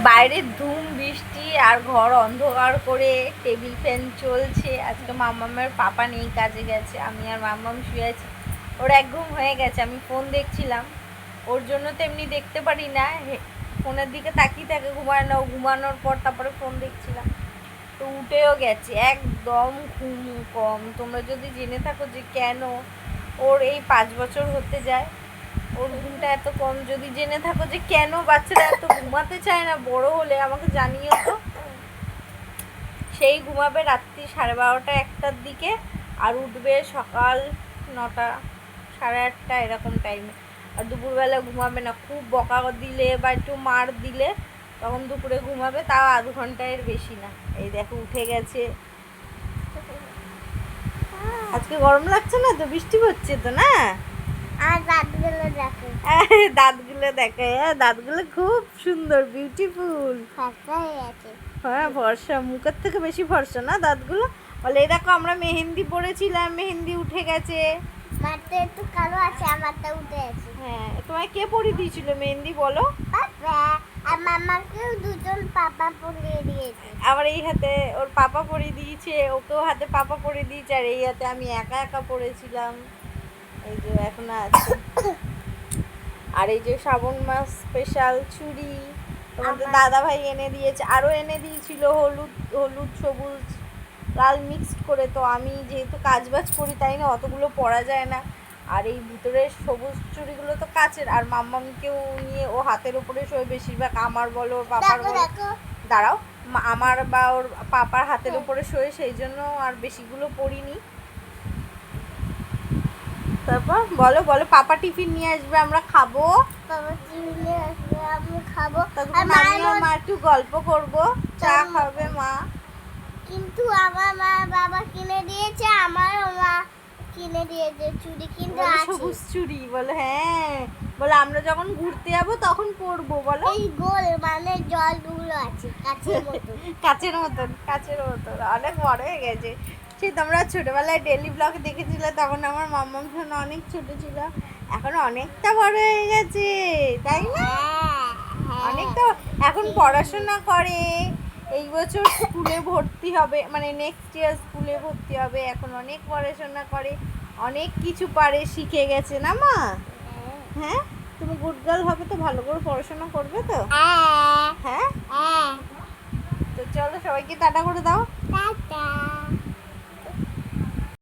বাইরে ধুম বৃষ্টি আর ঘর অন্ধকার করে টেবিল ফ্যান চলছে। আজকে মাম্মামের পাপা নেই, কাজে গেছে, আমি আর মাম্মাম শুয়ে আছি। ওর এক ঘুম হয়ে গেছে, আমি ফোন দেখছিলাম। ওর জন্য তো এমনি দেখতে পারি না, ফোনের দিকে তাকিয়ে থাকে, ঘুমায় না। ও ঘুমানোর পর তারপরে ফোন দেখছিলাম, তো উঠেও গেছে। একদম ঘুম কম। তোমরা যদি জেনে থাকো যে কেন ওর এই 5 বছর হতে যায়, ওর ঘুমটা এত কম, যদি জেনে থাকো যে কেন বাচ্চারা এত ঘুমাতে চায় না বড় হলে, আমাকে জানিও তো। সেই ঘুমাবে রাত্রি 12:30 1টার দিকে, আর উঠবে সকাল 9টা 8:30 এরকম টাইমে। আর দুপুরবেলা ঘুমাবে না, খুব বকা দিলে বা একটু মার দিলে তখন দুপুরে ঘুমাবে, তাও আধ ঘন্টার বেশি না। এই দেখো উঠে গেছে। আজকে গরম লাগছে না তো, বৃষ্টি হচ্ছে তো না। আর দাঁতগুলো দেখো, দাঁতগুলো দেখে, দাঁতগুলো খুব সুন্দর, বিউটিফুল। ফর্সা হয়ে আছে। হ্যাঁ ফর্সা, মুখের থেকে বেশি ফর্সা না দাঁতগুলো। বলে এই দেখো আমরা মেহেন্দি পরেছিলাম, মেহেন্দি উঠে গেছে। মারতে একটু কালো আছে, আমারটা উঠে আছে। হ্যাঁ, তোমায় কে পরিয়ে দিয়েছিল মেহেন্দি বলো? পাপা আর মামাকেও দুজন পাপা পরিয়ে দিয়েছে। আবার এই হাতে ওর পাপা পরিয়ে দিয়েছে, ওকেও হাতে পাপা পরিয়ে দিয়েছে, আর এই হাতে আমি একা একা পরেছিলাম। এই যে এখন আছে। আর এই যে শ্রাবণ মাস স্পেশাল চুড়ি তোমাদের দাদা ভাই এনে দিয়েছে, আরও এনে দিয়েছিল হলুদ হলুদ সবুজ লাল মিক্সড করে। তো আমি যেহেতু কাজবাজ করি তাই না অতগুলো পরা যায় না। আর এই ভিতরের সবুজ চুড়িগুলো তো কাচের, আর মাম্মামকেও নিয়ে ও হাতের উপরে শোয় বেশিরভাগ, আমার বলো ওর পাপার বলো। দাঁড়াও, আমার বা ওর পাপার হাতের উপরে শোয়, সেই জন্য আর বেশিগুলো পরিনি। তারপর বলো বলো, পাপা টিফিন নিয়ে আসবে, আমরা খাবো। বাবা চিলে আসবে, আমি খাবো। তখন আমি আর মা একটু গল্প করবো, চা খাবে মা। কিন্তু আমার মা বাবা কিনে দিয়েছে, আমার মা কিনে দিয়েছে চুড়ি, কিন্তু সবুজ চুড়ি বলো। হ্যাঁ বলো, আমরা যখন ঘুরতে যাবো তখন পরবো বলো। এই গোল মানে জলগুলো আছে কাছের মতো। কাচের মতন, কাচের মতন, অনেক বড় হয়ে গেছে। সেই তোমরা ছোটবেলায় ডেইলি ব্লগ দেখেছিলে, তখন আমার মাম্মাম সোনা অনেক ছোট ছিল, এখন অনেকটা বড় হয়ে গেছে তাই না? অনেকটা। এখন পড়াশোনা করে, এই বছর স্কুলে ভর্তি হবে, মানে নেক্সট ইয়ার স্কুলে ভর্তি হবে। এখন অনেক পড়াশোনা করে, অনেক কিছু পারে, শিখে গেছে না মা? হ্যাঁ, তুমি গুড গার্ল হবে তো, ভালো করে পড়াশোনা করবে তো? হ্যাঁ, তো চলো সবাইকে টাটা করে দাও। টাটা।